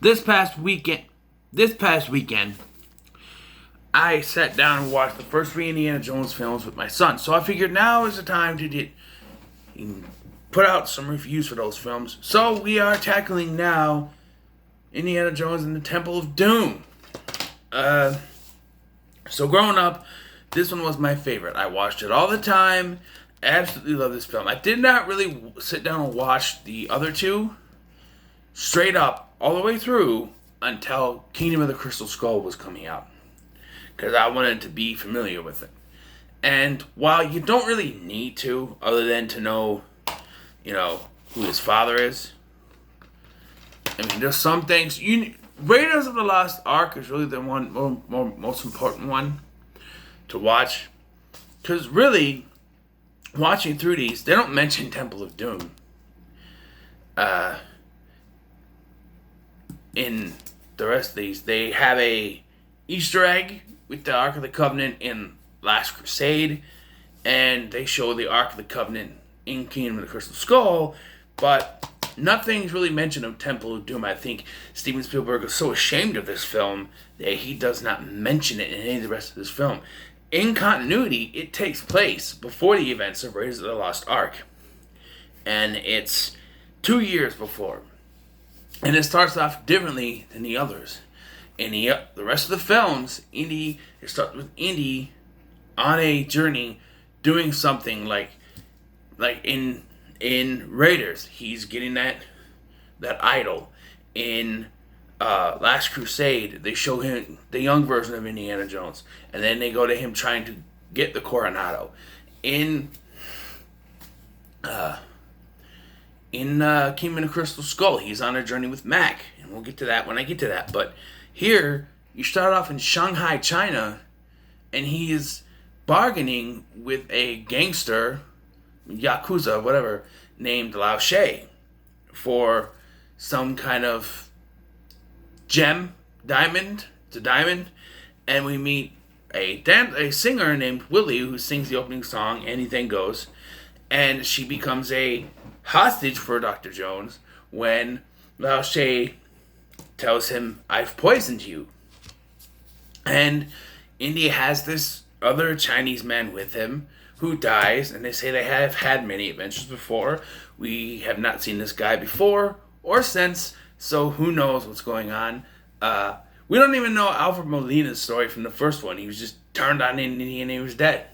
This past weekend, I sat down and watched the first three Indiana Jones films with my son. So I figured now is the time to put out some reviews for those films. So we are tackling now Indiana Jones and the Temple of Doom. So growing up, this one was my favorite. I watched it all the time. Absolutely love this film. I did not really sit down and watch the other two straight up all the way through until Kingdom of the Crystal Skull was coming out, because I wanted to be familiar with it. And while you don't really need to, other than to know, who his father is. I mean, there's some things Raiders of the Lost Ark is really the most important one to watch, because really, watching through these, they don't mention Temple of Doom. In the rest of these, they have a Easter egg with the Ark of the Covenant in Last Crusade, and they show the Ark of the Covenant in Kingdom of the Crystal Skull, but nothing's really mentioned of Temple of Doom. I think Steven Spielberg is so ashamed of this film that he does not mention it in any of the rest of this film. In continuity, it takes place before the events of Raiders of the Lost Ark, and it's 2 years before. And it starts off differently than the others. In the rest of the films, it starts with Indy on a journey doing something like in Raiders, he's getting that idol. In Last Crusade, they show him the young version of Indiana Jones, and then they go to him trying to get the Coronado. In Kingdom of the Crystal Skull, he's on a journey with Mac, and we'll get to that when I get to that. But here, you start off in Shanghai, China, and he is bargaining with a gangster, Yakuza, whatever, named Lao She, for some kind of diamond. It's a diamond, and we meet a singer named Willie who sings the opening song, Anything Goes, and she becomes a hostage for Dr. Jones when Lao She tells him, I've poisoned you. And Indy has this other Chinese man with him who dies, and they say they have had many adventures before. We have not seen this guy before or since, so who knows what's going on. We don't even know Alfred Molina's story from the first one. He was just turned on Indy and he was dead.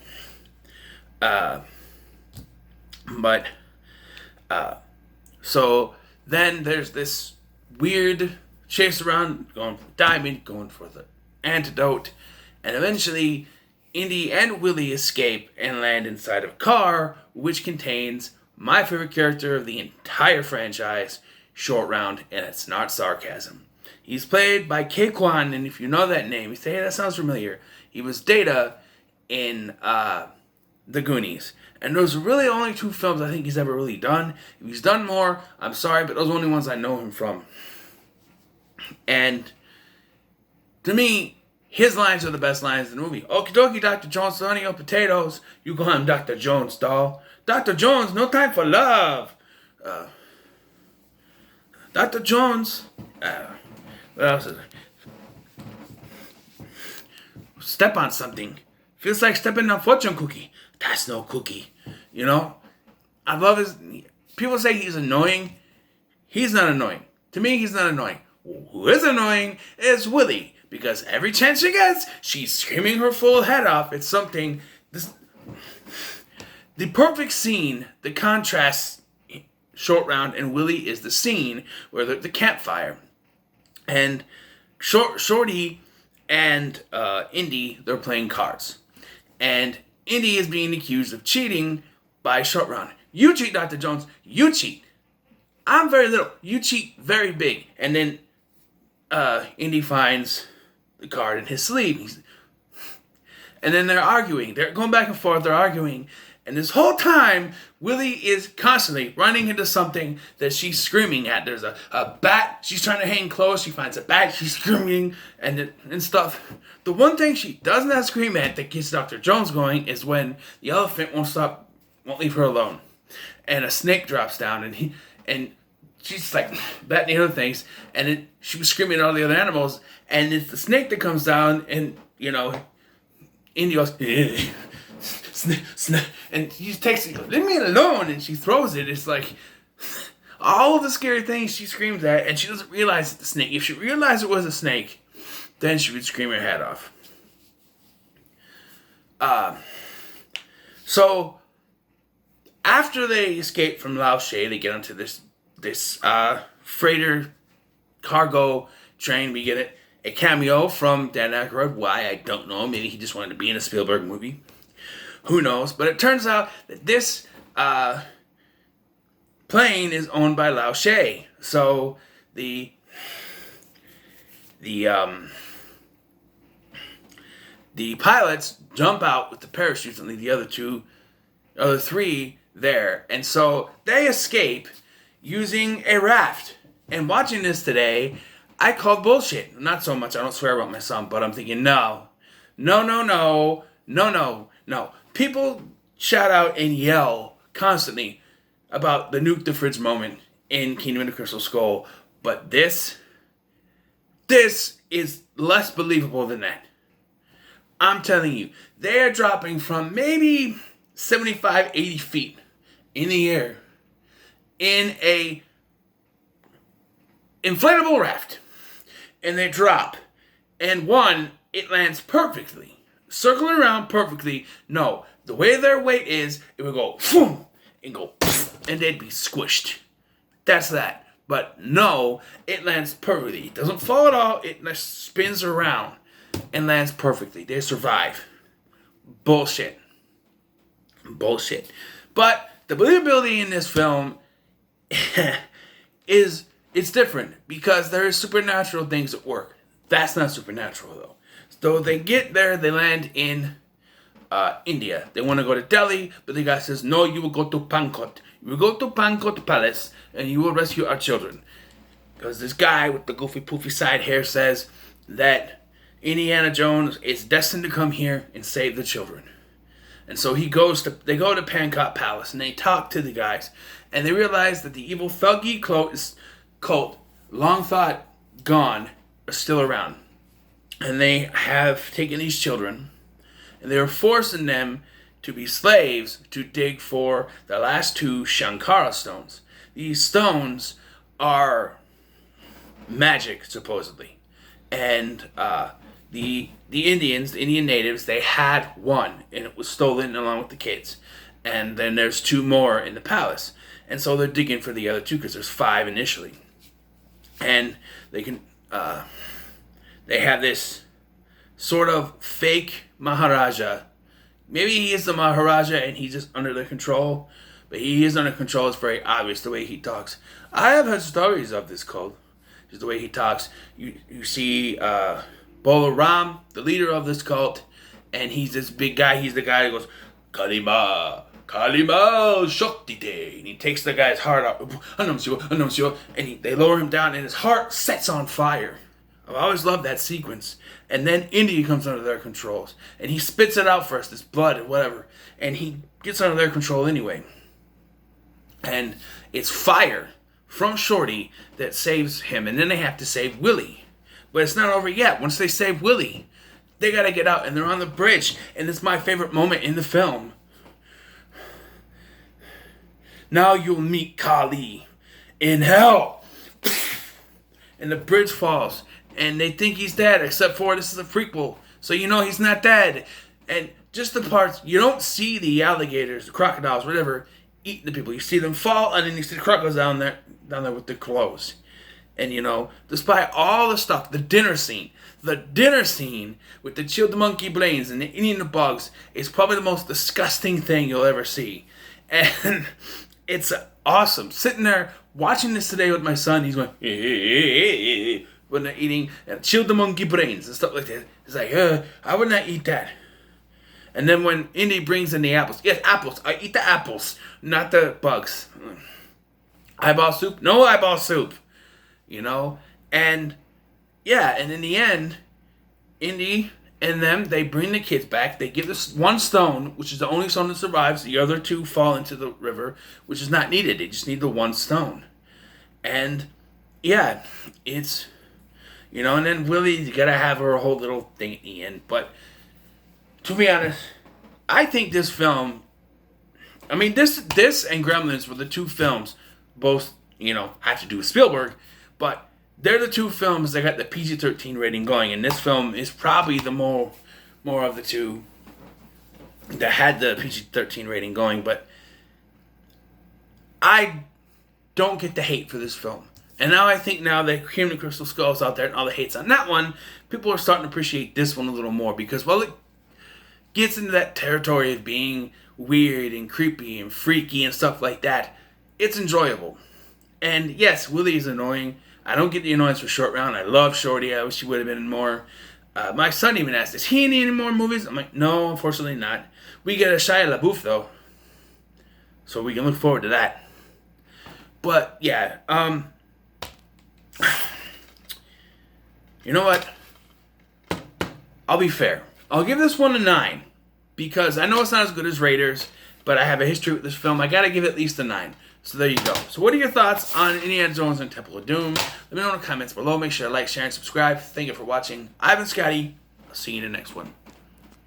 So then there's this weird chase around, going for the diamond, going for the antidote, and eventually Indy and Willie escape and land inside of a car, which contains my favorite character of the entire franchise, Short Round, and it's not sarcasm. He's played by Ke Quan, and if you know that name, you say, hey, that sounds familiar. He was Data in The Goonies. And those are really only two films I think he's ever really done. If he's done more, I'm sorry, but those are the only ones I know him from. And to me, his lines are the best lines in the movie. Okie dokie, Dr. Jones, honey or potatoes. You call him Dr. Jones, doll. Dr. Jones, no time for love. Dr. Jones. What else is it? Step on something. Feels like stepping on a fortune cookie. That's no cookie. I love his... People say he's annoying. He's not annoying. To me, he's not annoying. Who is annoying is Willie. Because every chance she gets, she's screaming her full head off. It's something... The perfect scene, the contrast, Short Round and Willie, is the scene where they're at the campfire. And Shorty and Indy, they're playing cards. And Indy is being accused of cheating by Short Round. You cheat, Dr. Jones. You cheat. I'm very little. You cheat very big. And then Indy finds the card in his sleeve. And then they're arguing. They're going back and forth. They're arguing. And this whole time, Willie is constantly running into something that she's screaming at. There's a bat. She's trying to hang close. She finds a bat. She's screaming and stuff. The one thing she does not scream at that gets Dr. Jones going is when the elephant won't leave her alone. And a snake drops down and she's like that and the other things, and she was screaming at all the other animals, and it's the snake that comes down, and Indy goes, snake, and she takes it, leave me alone, and she throws it. It's like all of the scary things she screams at, and she doesn't realize it's the snake. If she realized it was a snake, then she would scream her head off. So after they escape from Lao She, they get onto this freighter cargo train. We get a cameo from Dan Aykroyd. Why, I don't know. Maybe he just wanted to be in a Spielberg movie. Who knows? But it turns out that this plane is owned by Lao She. So the pilots jump out with the parachutes and leave the other three there. And so they escape using a raft. And watching this today, I called bullshit. Not so much, I don't swear about my son, but I'm thinking, no. People shout out and yell constantly about the nuke the fridge moment in Kingdom of the Crystal Skull, but this is less believable than that. I'm telling you, they are dropping from maybe 75, 80 feet in the air in a inflatable raft. And they drop. And one, it lands perfectly. Circling around perfectly. No, the way their weight is, it would go boom, and go poof, and they'd be squished. That's that. But no, it lands perfectly. It doesn't fall at all. It spins around and lands perfectly. They survive. Bullshit. But the believability in this film it's different because there is supernatural things at work. That's not supernatural though. So they get there, they land in India. They want to go to Delhi, but the guy says, no, you will go to Pankot. You will go to Pankot Palace and you will rescue our children. Because this guy with the goofy poofy side hair says that Indiana Jones is destined to come here and save the children. And so they go to Pankot Palace and they talk to the guys. And they realize that the evil Thuggy cult, long thought gone, are still around. And they have taken these children and they're forcing them to be slaves to dig for the last two Shankara stones. These stones are magic, supposedly. And the Indian natives, they had one, and it was stolen along with the kids. And then there's two more in the palace. And so they're digging for the other two, because there's 5 initially. And they have this sort of fake Maharaja. Maybe he is the Maharaja and he's just under their control. But he is under control. It's very obvious the way he talks. I have heard stories of this cult. Just the way he talks. You see Bolaram, the leader of this cult. And he's this big guy. He's the guy who goes, Kalima Shaktite. And he takes the guy's heart out. Anumsio. And they lower him down and his heart sets on fire. I've always loved that sequence. And then India comes under their controls. And he spits it out first, this blood and whatever. And he gets under their control anyway. And it's fire from Shorty that saves him. And then they have to save Willie. But it's not over yet. Once they save Willie, they gotta get out. And they're on the bridge. And it's my favorite moment in the film. Now you'll meet Kali in hell. And the bridge falls. And they think he's dead, except for this is a prequel. So you know he's not dead. And just the parts, you don't see the alligators, the crocodiles, whatever, eating the people. You see them fall, and then you see the crocodiles down there with their clothes. And you know, despite all the stuff, the dinner scene with the chilled monkey brains and the eating the bugs is probably the most disgusting thing you'll ever see. And it's awesome. Sitting there watching this today with my son, he's going, when they're eating chilled the monkey brains and stuff like that. It's like, I would not eat that. And then when Indy brings in the apples, yes, apples. I eat the apples, not the bugs. Eyeball soup? No eyeball soup. You know? And yeah, and in the end, Indy and them, they bring the kids back. They give this one stone, which is the only stone that survives. The other 2 fall into the river, which is not needed. They just need the one stone. And yeah, it's, and then Willie, you gotta have her whole little thing at the end. But to be honest, I think this film, I mean, this and Gremlins were the two films, both, had to do with Spielberg, but they're the two films that got the PG-13 rating going, and this film is probably the more of the two that had the PG-13 rating going. But I don't get the hate for this film. And now I think now that Cream of the Crystal Skull is out there and all the hate's on that one, people are starting to appreciate this one a little more because, well, it gets into that territory of being weird and creepy and freaky and stuff like that. It's enjoyable. And yes, Willie is annoying. I don't get the annoyance for Short Round. I love Shorty. I wish he would have been in more. My son even asked, is he in any more movies? I'm like, no, unfortunately not. We get a Shia LaBeouf, though. So we can look forward to that. But, yeah. You know what? I'll be fair. I'll give this one a 9. Because I know it's not as good as Raiders, but I have a history with this film. I gotta give it at least a 9. So there you go. So what are your thoughts on Indiana Jones and Temple of Doom? Let me know in the comments below. Make sure to like, share, and subscribe. Thank you for watching. I've been Scotty. I'll see you in the next one.